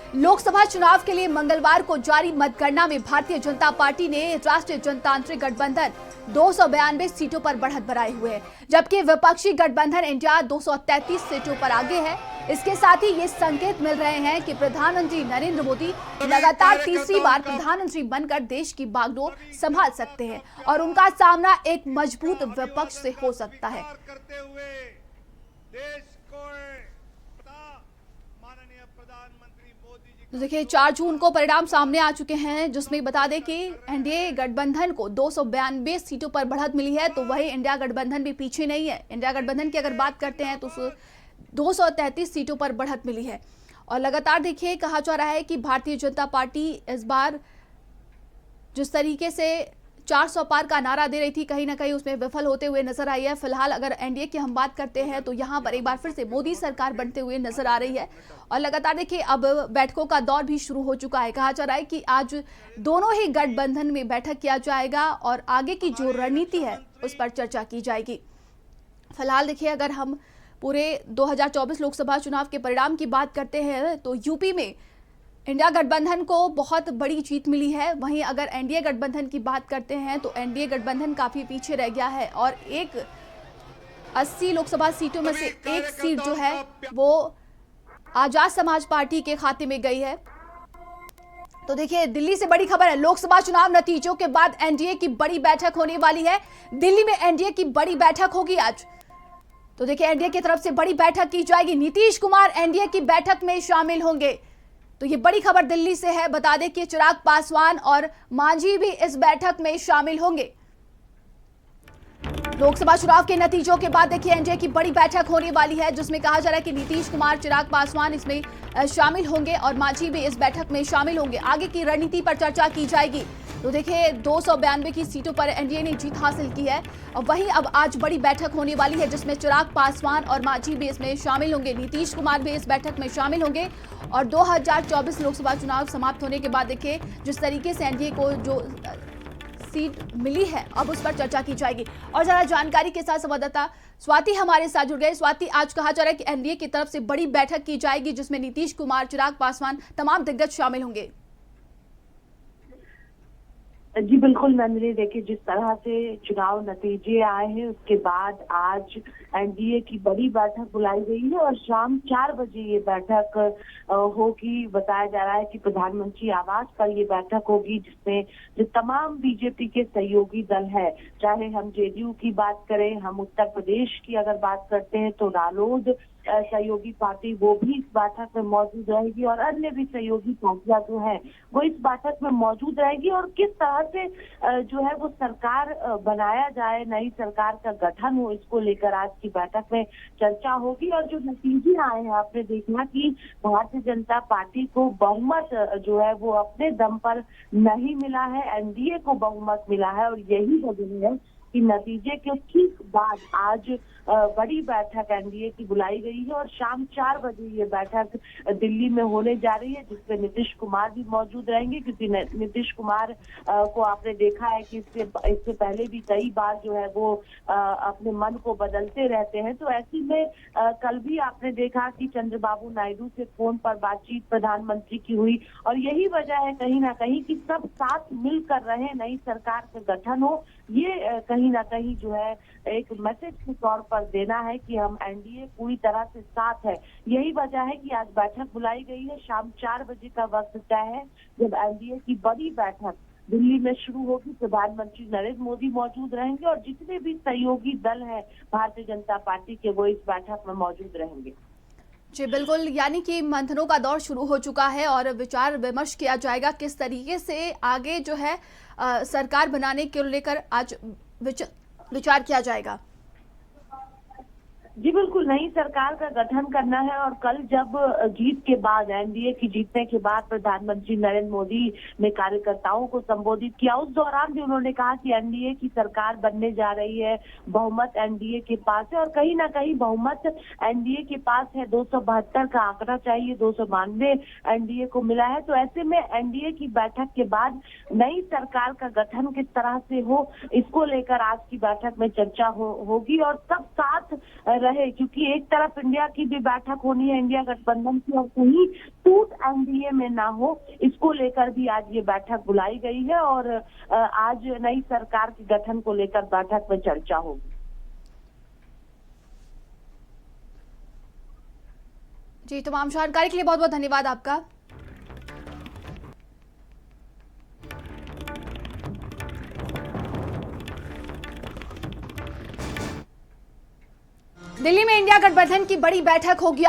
लोकसभा चुनाव के लिए मंगलवार को जारी मतगणना में भारतीय जनता पार्टी ने राष्ट्रीय जनतांत्रिक गठबंधन 292 सीटों पर बढ़त बनाए हुए है, जबकि विपक्षी गठबंधन इंडिया 233 सीटों पर आगे है। इसके साथ ही ये संकेत मिल रहे हैं कि प्रधानमंत्री नरेंद्र मोदी लगातार तीसरी बार प्रधानमंत्री बनकर देश की बागडोर संभाल सकते हैं और उनका सामना एक मजबूत विपक्ष से हो सकता है। तो देखिए 4 जून को परिणाम सामने आ चुके हैं, जिसमें बता दें कि एनडीए गठबंधन को 292 सीटों पर बढ़त मिली है, तो वही इंडिया गठबंधन भी पीछे नहीं है। इंडिया गठबंधन की अगर बात करते हैं तो 233 सीटों पर बढ़त मिली है और लगातार देखिए कहा जा रहा है कि भारतीय जनता पार्टी इस बार जिस तरीके से 400 पार का नारा दे रही थी, कहीं ना कहीं उसमें विफल होते हुए नजर आई है। फिलहाल अगर एनडीए की हम बात करते हैं तो यहां पर एक बार फिर से मोदी सरकार बनते हुए नजर आ रही है और लगातार देखिए अब बैठकों का दौर भी शुरू हो चुका है। कहा जा रहा है कि आज दोनों ही गठबंधन में बैठक किया जाएगा और आगे की जो रणनीति है उस पर चर्चा की जाएगी। फिलहाल देखिए अगर हम पूरे 2024 लोकसभा चुनाव के परिणाम की बात करते हैं तो यूपी में इंडिया गठबंधन को बहुत बड़ी जीत मिली है। वहीं अगर एनडीए गठबंधन की बात करते हैं तो एनडीए गठबंधन काफी पीछे रह गया है और 80 लोकसभा सीटों में से एक सीट जो है वो आजाद समाज पार्टी के खाते में गई है। तो देखिए दिल्ली से बड़ी खबर है, लोकसभा चुनाव नतीजों के बाद एनडीए की बड़ी बैठक होने वाली है। दिल्ली में एनडीए की बड़ी बैठक होगी आज। तो देखिए एनडीए की तरफ से बड़ी बैठक की जाएगी, नीतीश कुमार एनडीए की बैठक में शामिल होंगे। तो ये बड़ी खबर दिल्ली से है। बता दें कि चिराग पासवान और मांझी भी इस बैठक में शामिल होंगे। लोकसभा चुनाव के नतीजों के बाद देखिए एनडीए की बड़ी बैठक होने वाली है, जिसमें कहा जा रहा है कि नीतीश कुमार, चिराग पासवान इसमें शामिल होंगे और मांझी भी इस बैठक में शामिल होंगे। आगे की रणनीति पर चर्चा की जाएगी। तो देखिए 292 की सीटों पर एनडीए ने जीत हासिल की है और वहीं अब आज बड़ी बैठक होने वाली है, जिसमें चिराग पासवान और मांझी भी इसमें शामिल होंगे, नीतीश कुमार भी इस बैठक में शामिल होंगे। और 2024 लोकसभा चुनाव समाप्त होने के बाद देखिए जिस तरीके से एनडीए को जो सीट मिली है अब उस पर चर्चा की जाएगी। और जरा जानकारी के साथ संवाददाता स्वाति हमारे साथ जुड़ गए। स्वाति, आज कहा जा रहा है कि एनडीए की तरफ से बड़ी बैठक की जाएगी, जिसमें नीतीश कुमार, चिराग पासवान तमाम दिग्गज शामिल होंगे। जी बिल्कुल नंदिनी, देखिए जिस तरह से चुनाव नतीजे आए हैं उसके बाद आज एनडीए की बड़ी बैठक बुलाई गई है और शाम 4 बजे ये बैठक होगी। बताया जा रहा है कि प्रधानमंत्री आवास पर ये बैठक होगी, जिसमें जो तमाम बीजेपी के सहयोगी दल है, चाहे हम जेडीयू की बात करें, हम उत्तर प्रदेश की अगर बात करते हैं तो रालोद सहयोगी पार्टी, वो भी इस बैठक में मौजूद रहेगी और अन्य भी सहयोगी पार्टियां जो है वो इस बैठक में मौजूद रहेगी। और किस तरह से जो है वो सरकार बनाया जाए, नई सरकार का गठन हो, इसको लेकर आज की बैठक में चर्चा होगी। और जो नतीजे आए हैं आपने देखा कि भारतीय जनता पार्टी को बहुमत जो है वो अपने दम पर नहीं मिला है, एनडीए को बहुमत मिला है और यही वजह है कि नतीजे के ठीक बाद आज बड़ी बैठक एनडीए की बुलाई गई है और शाम 4 बजे ये बैठक दिल्ली में होने जा रही है, जिसमें नीतीश कुमार भी मौजूद रहेंगे। क्योंकि नीतीश कुमार को आपने देखा है कि इससे पहले भी कई बार जो है वो अपने मन को बदलते रहते हैं। तो ऐसे में कल भी आपने देखा कि चंद्रबाबू नायडू से फोन पर बातचीत प्रधानमंत्री की हुई और यही वजह है कहीं ना कहीं कि सब साथ मिलकर रहे, नई सरकार का गठन हो। ये कहीं ना कहीं जो है एक मैसेज के तौर पर देना है कि हम एनडीए पूरी तरह से साथ है। यही वजह है कि आज बैठक बुलाई गई है। शाम 4 बजे का वक्त तय है जब एनडीए की बड़ी बैठक दिल्ली में शुरू होगी। प्रधानमंत्री नरेंद्र मोदी मौजूद रहेंगे और जितने भी सहयोगी दल हैं भारतीय जनता पार्टी के, वो इस बैठक में मौजूद रहेंगे। जी बिल्कुल, यानी कि मंथनों का दौर शुरू हो चुका है और विचार विमर्श किया जाएगा किस तरीके से आगे जो है सरकार बनाने को लेकर आज विचार किया जाएगा। जी बिल्कुल, नई सरकार का गठन करना है। और कल जब जीत के बाद, एनडीए की जीतने के बाद प्रधानमंत्री नरेंद्र मोदी ने कार्यकर्ताओं को संबोधित किया, उस दौरान भी उन्होंने कहा कि एनडीए की सरकार बनने जा रही है, बहुमत एनडीए के पास है और कहीं ना कहीं बहुमत एनडीए के पास है। 272 का आंकड़ा चाहिए, 292 एनडीए को मिला है। तो ऐसे में एनडीए की बैठक के बाद नई सरकार का गठन किस तरह से हो, इसको लेकर आज की बैठक में चर्चा होगी और सब साथ रहे, क्योंकि एक तरफ इंडिया की भी बैठक होनी है, इंडिया गठबंधन की, और कहीं टूट एनडीए में ना हो, इसको लेकर भी आज ये बैठक बुलाई गई है और आज नई सरकार के गठन को लेकर बैठक में चर्चा होगी। जी, तमाम जानकारी के लिए बहुत बहुत धन्यवाद आपका। दिल्ली में इंडिया गठबंधन की बड़ी बैठक होगी।